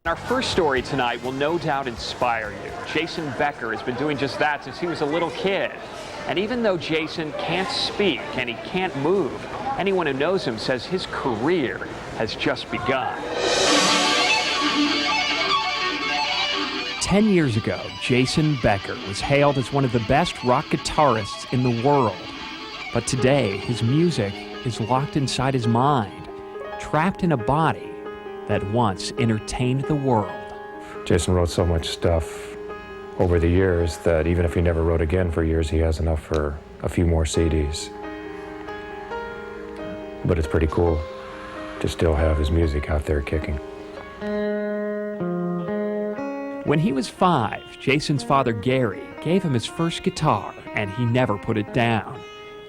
Our first story tonight will no doubt inspire you. Jason Becker has been doing just that since he was a little kid. And even though Jason can't speak and he can't move, anyone who knows him says his career has just begun. 10 years ago, Jason Becker was hailed as one of the best rock guitarists in the world. But today, his music is locked inside his mind, trapped in a body that once entertained the world. Jason wrote so much stuff over the years that even if he never wrote again for years, he has enough for a few more CDs. But it's pretty cool to still have his music out there kicking. When he was 5, Jason's father, Gary, gave him his first guitar, and he never put it down.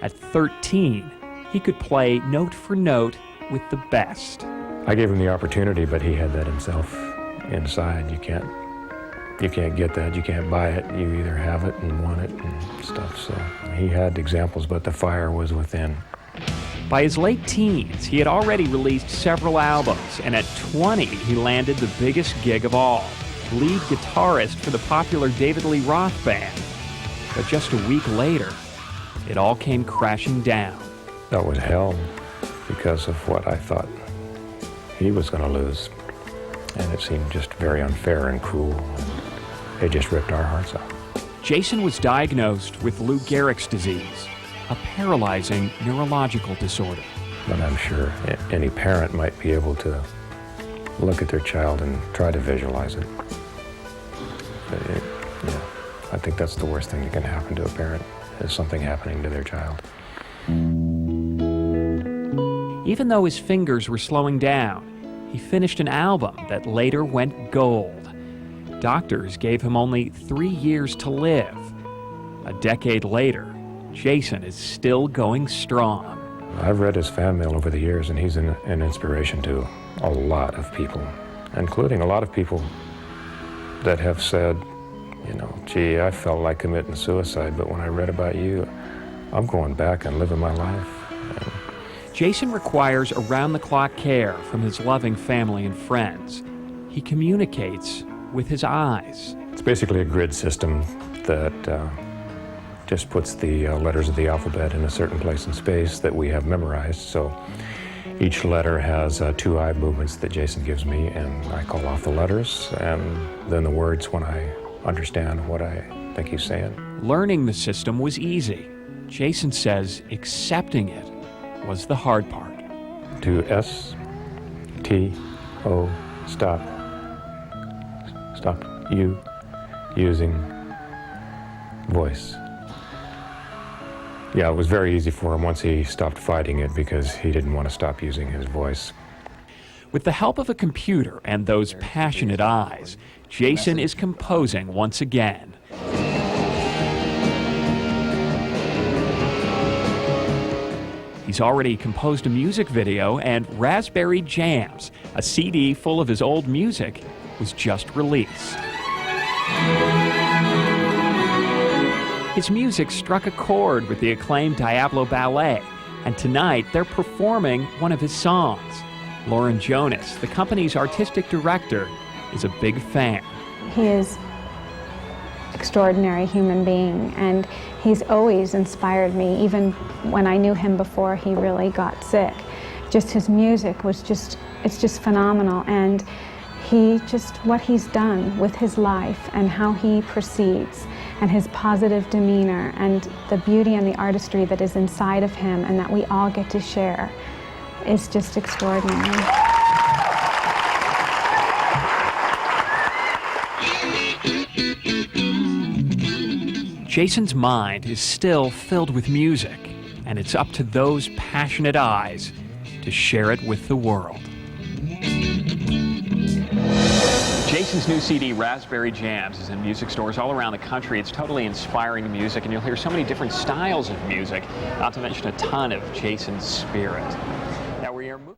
At 13, he could play note for note with the best. I gave him the opportunity, but he had that himself inside. You can't get that. You can't buy it. You either have it and want it and stuff. So he had examples, but the fire was within. By his late teens, he had already released several albums, and at 20, he landed the biggest gig of all, lead guitarist for the popular David Lee Roth Band. But just a week later, it all came crashing down. That was hell because of what I thought he was going to lose, and it seemed just very unfair and cruel, and it just ripped our hearts out. Jason was diagnosed with Lou Gehrig's disease, a paralyzing neurological disorder. But I'm sure any parent might be able to look at their child and try to visualize it. But I think that's the worst thing that can happen to a parent, is something happening to their child. Even though his fingers were slowing down, he finished an album that later went gold. Doctors gave him only 3 years to live. A decade later, Jason is still going strong. I've read his fan mail over the years, and he's an inspiration to a lot of people, including a lot of people that have said, gee, I felt like committing suicide, but when I read about you, I'm going back and living my life. Jason requires around-the-clock care from his loving family and friends. He communicates with his eyes. It's basically a grid system that just puts the letters of the alphabet in a certain place in space that we have memorized. So each letter has 2 eye movements that Jason gives me, and I call off the letters and then the words when I understand what I think he's saying. Learning the system was easy. Jason says accepting it was the hard part. To S-T-O, stop you using voice. Yeah, it was very easy for him once he stopped fighting it because he didn't want to stop using his voice. With the help of a computer and those passionate eyes, Jason is composing once again. He's already composed a music video, and Raspberry Jams, a CD full of his old music, was just released. His music struck a chord with the acclaimed Diablo Ballet, and tonight they're performing one of his songs. Lauren Jonas, the company's artistic director, is a big fan. He is extraordinary human being, and he's always inspired me, even when I knew him before he really got sick. Just his music was it's just phenomenal, and what he's done with his life and how he proceeds and his positive demeanor and the beauty and the artistry that is inside of him and that we all get to share is just extraordinary. Jason's mind is still filled with music, and it's up to those passionate eyes to share it with the world. Jason's new CD, Raspberry Jams, is in music stores all around the country. It's totally inspiring music, and you'll hear so many different styles of music, not to mention a ton of Jason's spirit. Now we are moving.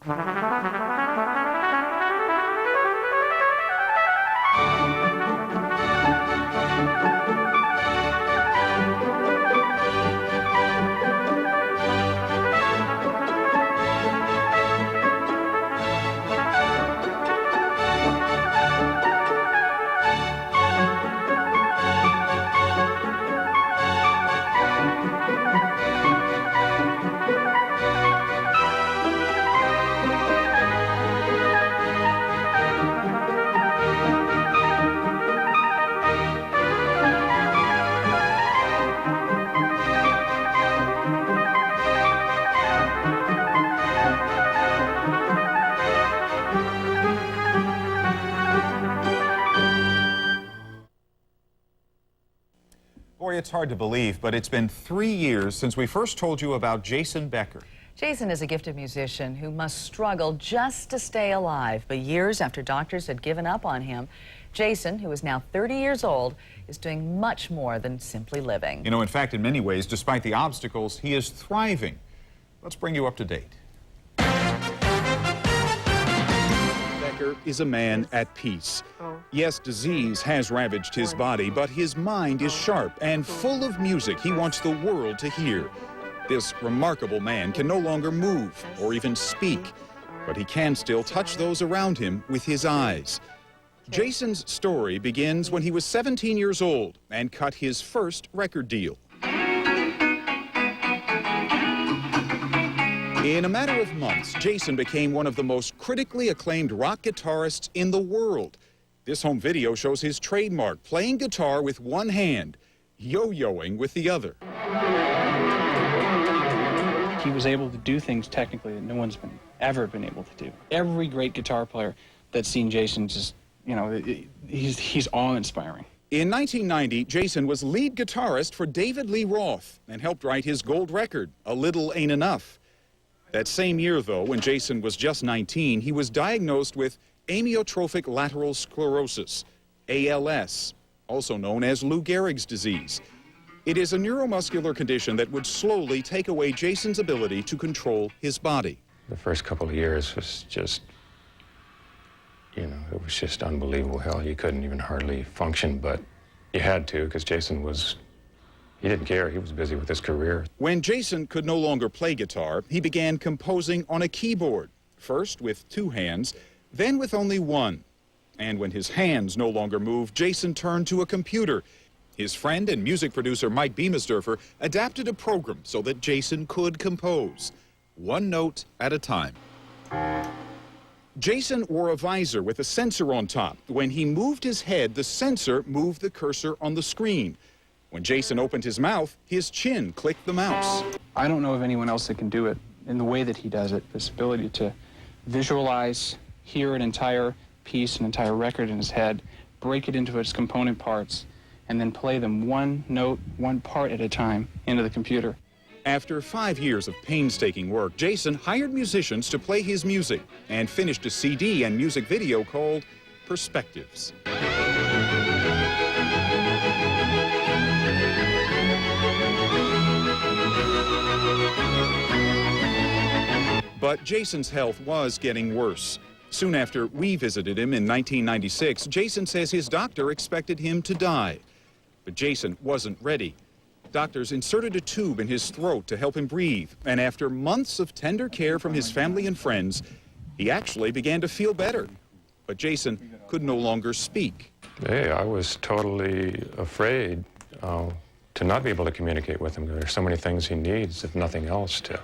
Boy, it's hard to believe, but it's been 3 years since we first told you about Jason Becker. Jason is a gifted musician who must struggle just to stay alive. But years after doctors had given up on him, Jason, who is now 30 years old, is doing much more than simply living. You know, in fact, in many ways, despite the obstacles, he is thriving. Let's bring you up to date. Becker is a man at peace. Yes, disease has ravaged his body, but his mind is sharp and full of music he wants the world to hear. This remarkable man can no longer move or even speak, but he can still touch those around him with his eyes. Jason's story begins when he was 17 years old and cut his first record deal. In a matter of months, Jason became one of the most critically acclaimed rock guitarists in the world. This home video shows his trademark, playing guitar with one hand, yo-yoing with the other. He was able to do things technically that no one's ever been able to do. Every great guitar player that's seen Jason just, you know, he's awe-inspiring. In 1990, Jason was lead guitarist for David Lee Roth and helped write his gold record, A Little Ain't Enough. That same year, though, when Jason was just 19, he was diagnosed with amyotrophic lateral sclerosis, ALS, also known as Lou Gehrig's disease. It is a neuromuscular condition that would slowly take away Jason's ability to control his body. The first couple of years was just, you know, it was just unbelievable hell. You couldn't even hardly function, but you had to, because Jason was, he didn't care. He was busy with his career. When Jason could no longer play guitar, he began composing on a keyboard, first with two hands, then with only one. And when his hands no longer moved, Jason turned to a computer. His friend and music producer Mike Beamersdorfer adapted a program so that Jason could compose, one note at a time. Jason wore a visor with a sensor on top. When he moved his head, the sensor moved the cursor on the screen. When Jason opened his mouth, his chin clicked the mouse. I don't know of anyone else that can do it in the way that he does it. This ability to visualize, hear an entire piece, an entire record in his head, break it into its component parts, and then play them one note, one part at a time into the computer. After 5 years of painstaking work, Jason hired musicians to play his music and finished a CD and music video called Perspectives. But Jason's health was getting worse. Soon after we visited him in 1996, Jason says his doctor expected him to die. But Jason wasn't ready. Doctors inserted a tube in his throat to help him breathe, and after months of tender care from his family and friends, he actually began to feel better. But Jason could no longer speak. Hey, I was totally afraid to not be able to communicate with him. There's so many things he needs, if nothing else, to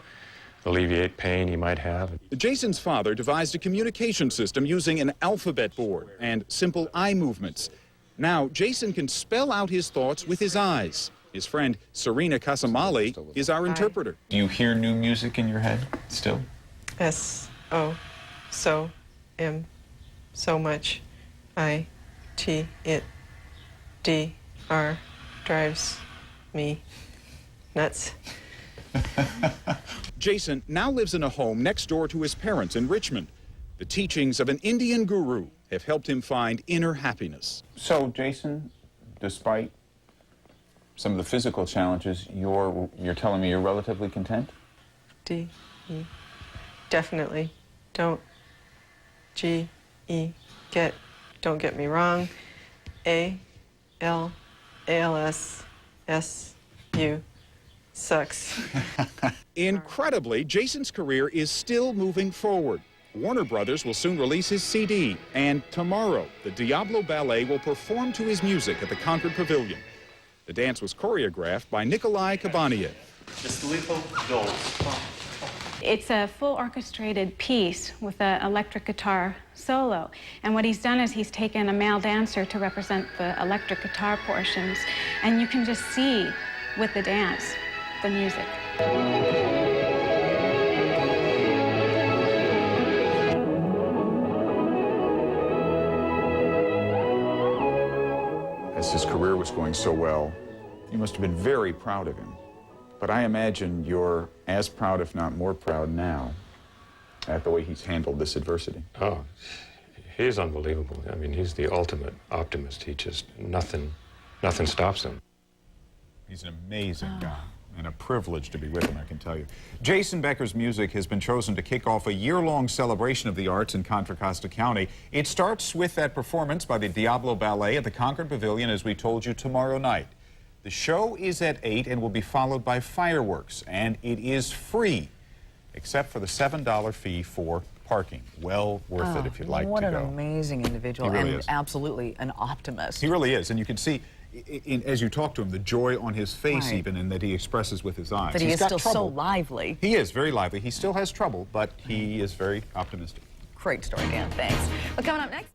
alleviate pain he might have. Jason's father devised a communication system using an alphabet board and simple eye movements. Now, Jason can spell out his thoughts with his eyes. His friend, Serena Casamali, is our interpreter. Do you hear new music in your head still? S-O, so, M, so much, I-T, it, D-R, drives me nuts. Jason now lives in a home next door to his parents in Richmond. The teachings of an Indian guru have helped him find inner happiness. So, Jason, despite some of the physical challenges, you're telling me you're relatively content? D-E, definitely don't, G, E, get, don't get me wrong, A, L, ALS, S, U, sucks. Incredibly, Jason's career is still moving forward. Warner Brothers will soon release his CD, and tomorrow, the Diablo Ballet will perform to his music at the Concord Pavilion. The dance was choreographed by Nikolai Kabaniev. Just little dolls. It's a full orchestrated piece with an electric guitar solo. And what he's done is he's taken a male dancer to represent the electric guitar portions. And you can just see with the dance, the music. As his career was going so well, you must have been very proud of him. But I imagine you're as proud, if not more proud now, at the way he's handled this adversity. Oh, he's unbelievable. I mean, he's the ultimate optimist. He just, nothing stops him. He's an amazing guy, and a privilege to be with him, I can tell you. Jason Becker's music has been chosen to kick off a year-long celebration of the arts in Contra Costa County. It starts with that performance by the Diablo Ballet at the Concord Pavilion, as we told you, tomorrow night. The show is at 8 and will be followed by fireworks, and it is free, except for the $7 fee for parking. Well worth it if you'd like to go. What an amazing individual, He really and is. absolutely an optimist. He really is, and you can see, as you talk to him, the joy on his face, Right. even, and that he expresses with his eyes. That he He's is got still so trouble. lively. He is very lively. He still has trouble, but he is very optimistic. Great story, Dan. Thanks. Well, coming up next.